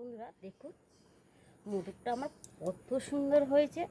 বন্ধুরা দেখুন মোদকটা আমার কত সুন্দর হয়েছে।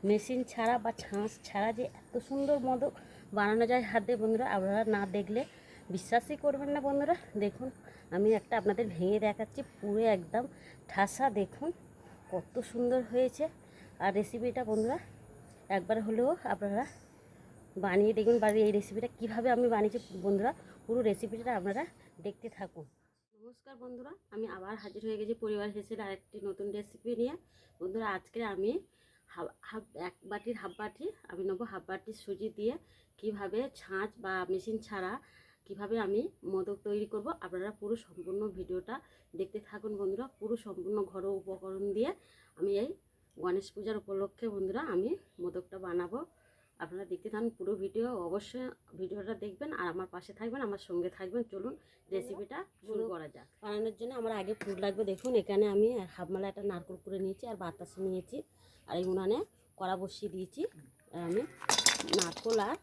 মেশিন ছাড়া বা ছাঁচ ছাড়া যে এত সুন্দর মোদক বানানো যায় হাতে, বন্ধুরা আপনারা না দেখলে বিশ্বাসই করবেন না। বন্ধুরা দেখুন, আমি একটা আপনাদের ভেঙে দেখাচ্ছি, পুরো একদম ঠাসা। দেখুন কত সুন্দর হয়েছে। আর রেসিপিটা বন্ধুরা একবার হলেও আপনারা বানিয়ে দেখুন। বাড়ির এই রেসিপিটা কীভাবে আমি বানিয়েছি বন্ধুরা, পুরো রেসিপিটা আপনারা দেখতে থাকুন। নমস্কার বন্ধুরা, আমি আবার হাজির হয়ে গেছি পরিবার হিসেবে আরেকটি নতুন রেসিপি নিয়ে। বন্ধুরা আজকে আমি এক বাটির হাফ বাটি আমি নেবো, হাফ বাটি সুজি দিয়ে কিভাবে ছাঁচ বা মেশিন ছাড়া কিভাবে আমি মোদক তৈরি করব, আপনারা পুরো সম্পূর্ণ ভিডিওটা দেখতে থাকুন। বন্ধুরা পুরো সম্পূর্ণ ঘরোয়া উপকরণ দিয়ে আমি এই গণেশ পূজার উপলক্ষে বন্ধুরা আমি মোদকটা বানাবো। আপনারা দেখতে থাকুন পুরো ভিডিও, অবশ্যই ভিডিওটা দেখবেন আর আমার পাশে থাকবেন, আমার সঙ্গে থাকবেন। চলুন রেসিপিটা শুরু করা যাক। বানানোর জন্য আমার আগে পুর লাগবে। দেখুন এখানে আমি হাফ মালা একটা নারকেল করে নিয়েছি আর বাতাসা নিয়েছি, আর এই উনানে কড়া বসিয়ে দিয়েছি। আমি নারকেল আর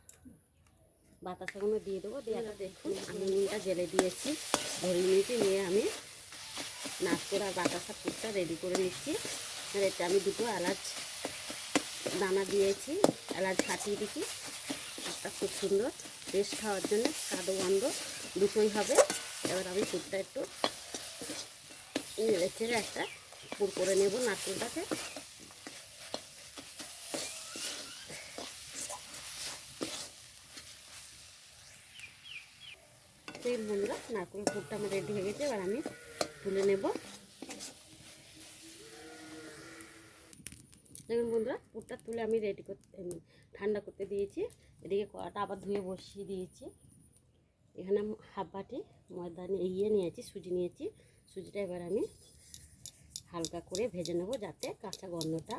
বাতাসাগুলো দিয়ে দেবো। দিয়ে দেখুন আমি নুনটা জেলে দিয়েছি, ধরে নিয়েছি, নিয়ে আমি নারকেল আর বাতাসা পুরটা রেডি করে নিচ্ছি। আর এতে আমি দুটো এলাচ দানা দিয়েছি, এলাচ ফাটিয়ে দিচ্ছি। একটা খুব সুন্দর টেস্ট খাওয়ার জন্য কাদো গন্ধ দুটোই হবে। এবার আমি পুরটা একটু নেড়ে ছেড়ে একটা পুর করে নেব নারকেলটাকে। সেই বন্ধুরা নারকেল পুরটা আমার রেডি হয়ে গেছে, এবার আমি তুলে নেব। দেখুন বন্ধুরা পুরটা তুলে আমি রেডি করতে ঠান্ডা করতে দিয়েছি। এদিকে কড়াটা আবার ধুয়ে বসিয়ে দিয়েছি। এখানে হাফ বাটি ময়দা নিয়েছি, সুজি নিয়েছি। সুজিটা এবার আমি হালকা করে ভেজে নেব, যাতে কাঁচা গন্ধটা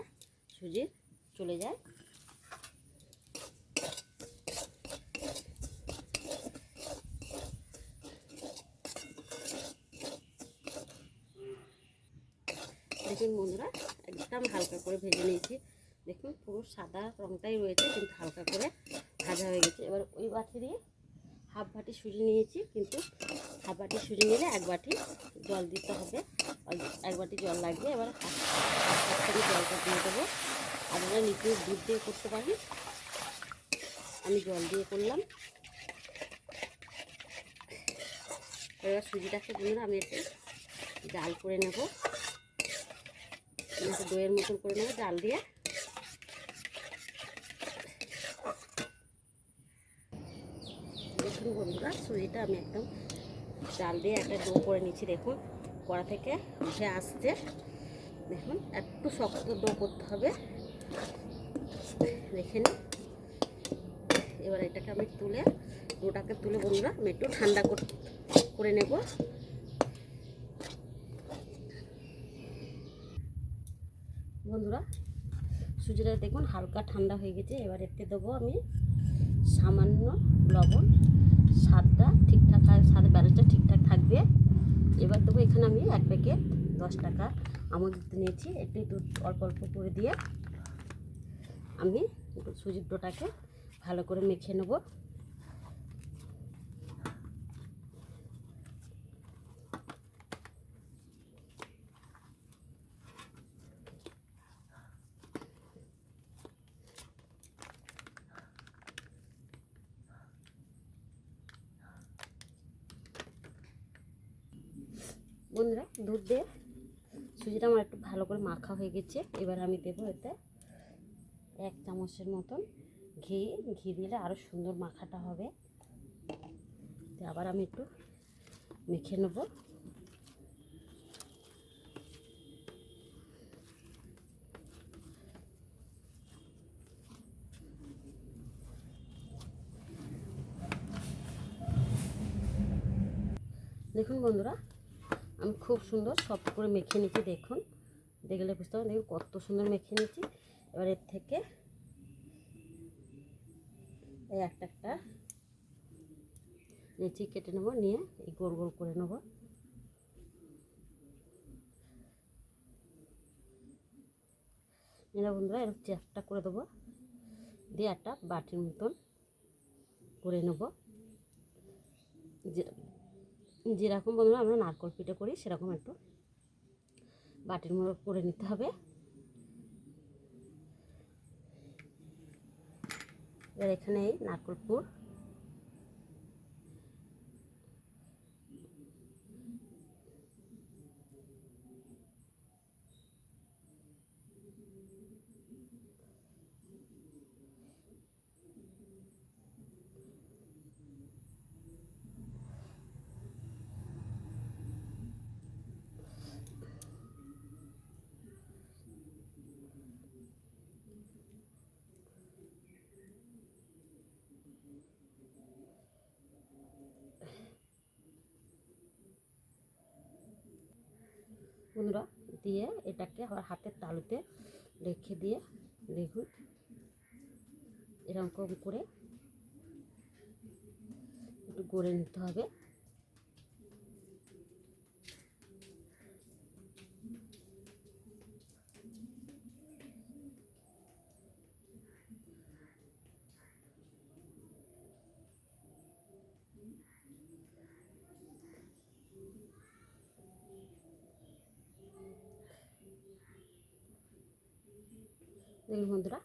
সুজির চলে যায়। দেখুন বন্ধুরা একদম হালকা করে ভেজে নিয়েছি। দেখুন পুরো সাদা রঙটাই রয়েছে, কিন্তু হালকা করে ভাজা হয়ে গেছে। এবার ওই বাটি দিয়ে হাফ বাটি সুজি নিয়েছি, কিন্তু হাফ বাটি সুজি নিলে এক বাটি জল দিতে হবে, এক বাটি জল লাগবে। এবার হাফ জলটা দিয়ে দেবো। আপনারা লিকুইড দুধ দিয়ে করতে পারেন, আমি জল দিয়ে করলাম। এবার সুজিটাকে বন্ধুরা আমি একটু জাল করে নেব, একটু দইয়ের মতন করে নেবো জাল দিয়ে। দেখুন বন্ধুরা সুজিটা আমি একদম জাল দিয়ে একটা ডো করে নিচ্ছি। দেখুন কড়া থেকে উঠে আসছে, দেখুন একটু শক্ত ডো করতে হবে, দেখে নিন। এবার এটাকে আমি ডোটাকে তুলে বন্ধুরা আমি একটু ঠান্ডা করে নেব। বন্ধুরা সুজিটা দেখুন হালকা ঠান্ডা হয়ে গেছে। এবার এতে দেবো আমি সামান্য লবণ, স্বাদটা ঠিকঠাক, স্বাদের ব্যালেন্সটা ঠিকঠাক থাকবে। এবার দেবো এখানে আমি এক প্যাকেট 10 টাকা আমুল দুধ নিয়েছি, একটু দুধ অল্প অল্প করে দিয়ে আমি সুজির ডোটাকে ভালো করে মেখে নেব। বন্ধুরা দুধ দিয়ে সুজিটা আমার একটু ভালো করে মাখা হয়ে গেছে। এবার আমি দেবো এতে 1 চামচের মতন ঘি দিলে আরও সুন্দর মাখাটা হবে। আবার আমি একটু মেখে নেব। দেখুন বন্ধুরা আমি খুব সুন্দর সফট করে মেখে নিচ্ছি। দেখুন দেখলে বুঝতে পারবেন, দেখুন কত সুন্দর মেখে নিচ্ছি। এবার এর থেকে এই একটা লেচি কেটে নেব, নিয়ে এই গোল গোল করে নেব। এরা বন্ধুরা এরকম চ্যাপটা করে দেবো, দিয়ে একটা বাটির মতন করে নেব। যেরকম বন্ধুরা আমরা নারকেল পিঠে করি সেরকম একটু বাটির মতো করে নিতে হবে। এবার এখানে এই নারকেল পুর, বন্ধুরা দিয়ে এটাকে আবার হাতের তালুতে রেখে দিয়ে দেখুন এরকম করে একটু গড়ে নিতে হবে। দেখুন বন্ধুরা,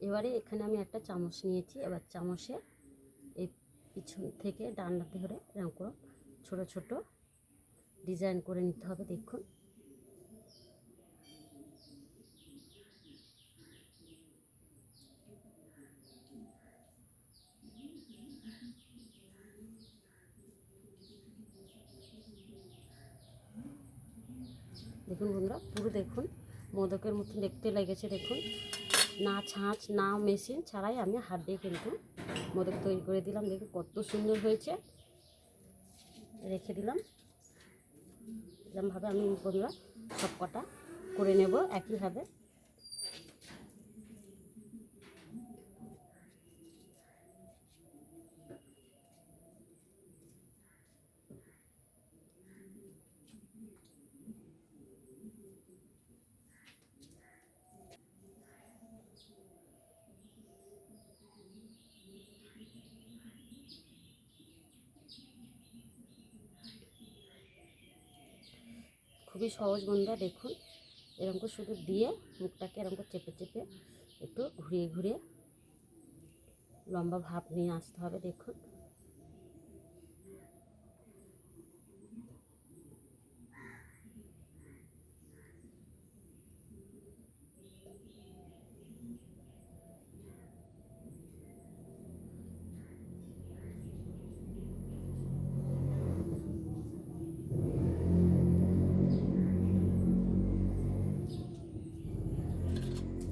এবারে এখানে আমি একটা চামচ নিয়েছি। এবার চামচে এই পিছন থেকে ডান্ডাতে ধরে এরকম করে ছোটো ছোটো ডিজাইন করে নিতে হবে। দেখুন দেখুন বন্ধুরা, পুরো দেখুন মোদকের মতন দেখতে লেগেছে। দেখুন না ছাঁচ না মেশিন ছাড়াই আমি হাত দিয়ে কিন্তু মোদক তৈরি করে দিলাম। দেখুন কত সুন্দর হয়েছে। রেখে দিলাম। এরকমভাবে আমি বন্ধুরা সব কটা করে নেব একইভাবে। খুবই সহজ বন্ধুরা। দেখুন এরকম করে শুধু দিয়ে মুখটাকে এরকম করে চেপে চেপে একটু ঘুরিয়ে ঘুরিয়ে লম্বা ভাব নিয়ে আসতে হবে। দেখুন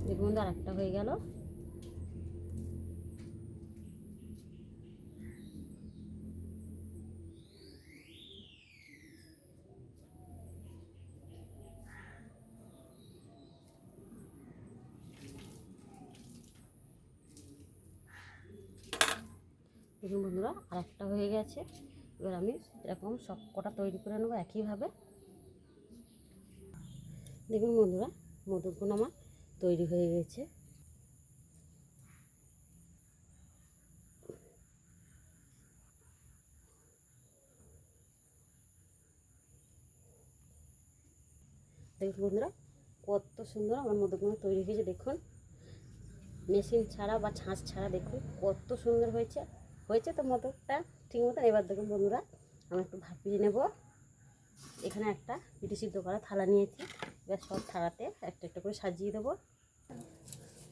দেখুন আর একটা হয়ে গেল। দেখুন বন্ধুরা আর একটা হয়ে গেছে। এবার আমি এরকম সব কটা তৈরি করে নেবো একইভাবে। দেখুন বন্ধুরা মোদকগুলো আমার তৈরি হয়ে গেছে। দেখুন বন্ধুরা কত সুন্দর আমার মোদকগুলো তৈরি হয়েছে। দেখুন মেশিন ছাড়া বা ছাঁচ ছাড়া দেখুন কত সুন্দর হয়েছে। হয়েছে তো মোদকটা ঠিক মতন। এবার দেখুন বন্ধুরা আমি একটু ভাপিয়ে নেব। এখানে একটা পিঠে সিদ্ধ করা থালা নিয়েছি। এবার সব থালাতে একটা একটা করে সাজিয়ে দেবো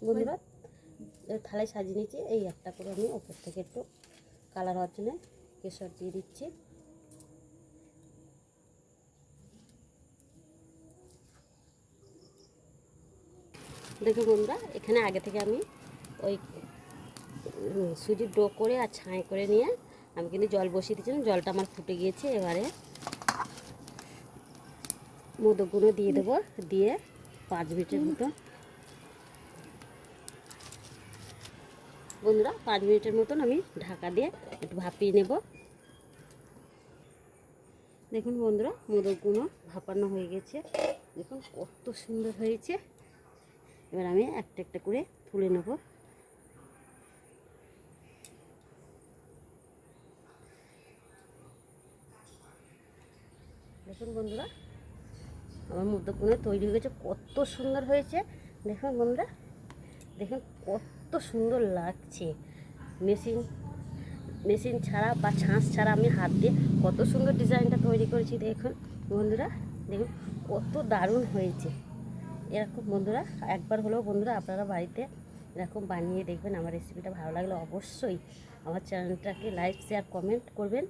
বন্ধুরা। থালায় সাজিয়ে নিয়েছি। এই একটা করে আমি ওপর থেকে একটু কালার হওয়ার জন্য কেশর দিয়ে দিচ্ছি। দেখুন বন্ধুরা এখানে আগে থেকে আমি ওই সুজির ডো করে আর ছাই করে নিয়ে আমি কিন্তু জল বসিয়ে দিয়েছিলাম। জলটা আমার ফুটে গিয়েছে। এবারে মোদকগুলো দিয়ে দেবো। দিয়ে 5 মিনিটের মতো বন্ধুরা 5 মিনিটের মতন আমি ঢাকা দিয়ে একটু ভাপিয়ে নেব। দেখুন বন্ধুরা মোদকগুলো ভাপানো হয়ে গেছে। দেখুন কত সুন্দর হয়েছে। এবার আমি একটা একটা করে তুলে নেব। দেখুন বন্ধুরা আমার মুদ্রকোণে তৈরি হয়ে গেছে, কত সুন্দর হয়েছে দেখুন বন্ধুরা, দেখুন কত সুন্দর লাগছে। মেশিন ছাড়া বা ছাঁচ ছাড়া আমি হাত দিয়ে কত সুন্দর ডিজাইনটা তৈরি করেছি দেখুন বন্ধুরা, দেখুন কত দারুণ হয়েছে। এরকম বন্ধুরা একবার হলেও বন্ধুরা আপনারা বাড়িতে এরকম বানিয়ে দেখবেন। আমার রেসিপিটা ভালো লাগলে অবশ্যই আমার চ্যানেলটাকে লাইক শেয়ার কমেন্ট করবেন।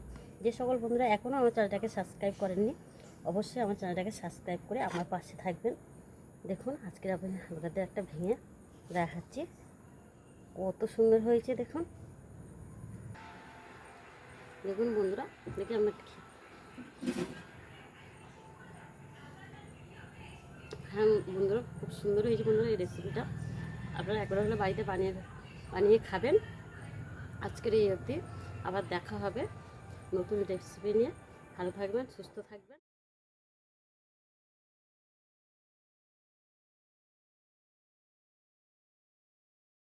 যে সকল বন্ধুরা এখনও আমার চ্যানেলটাকে সাবস্ক্রাইব করেননি অবশ্যই আমার চ্যানেলটাকে সাবস্ক্রাইব করে আমার পাশে থাকবেন। দেখুন আজকে আপনাদের একটা ভেঙে দেখাচ্ছি, কত সুন্দর হয়েছে দেখুন। দেখুন বন্ধুরা, দেখে আমরা হ্যাঁ বন্ধুরা, খুব সুন্দর হয়েছে বন্ধুরা এই রেসিপিটা। আপনারা একবার হলে বাড়িতে বানিয়ে খাবেন। আজকের এই অবধি, আবার দেখা হবে নতুন রেসিপি নিয়ে। ভালো থাকবেন, সুস্থ থাকবেন।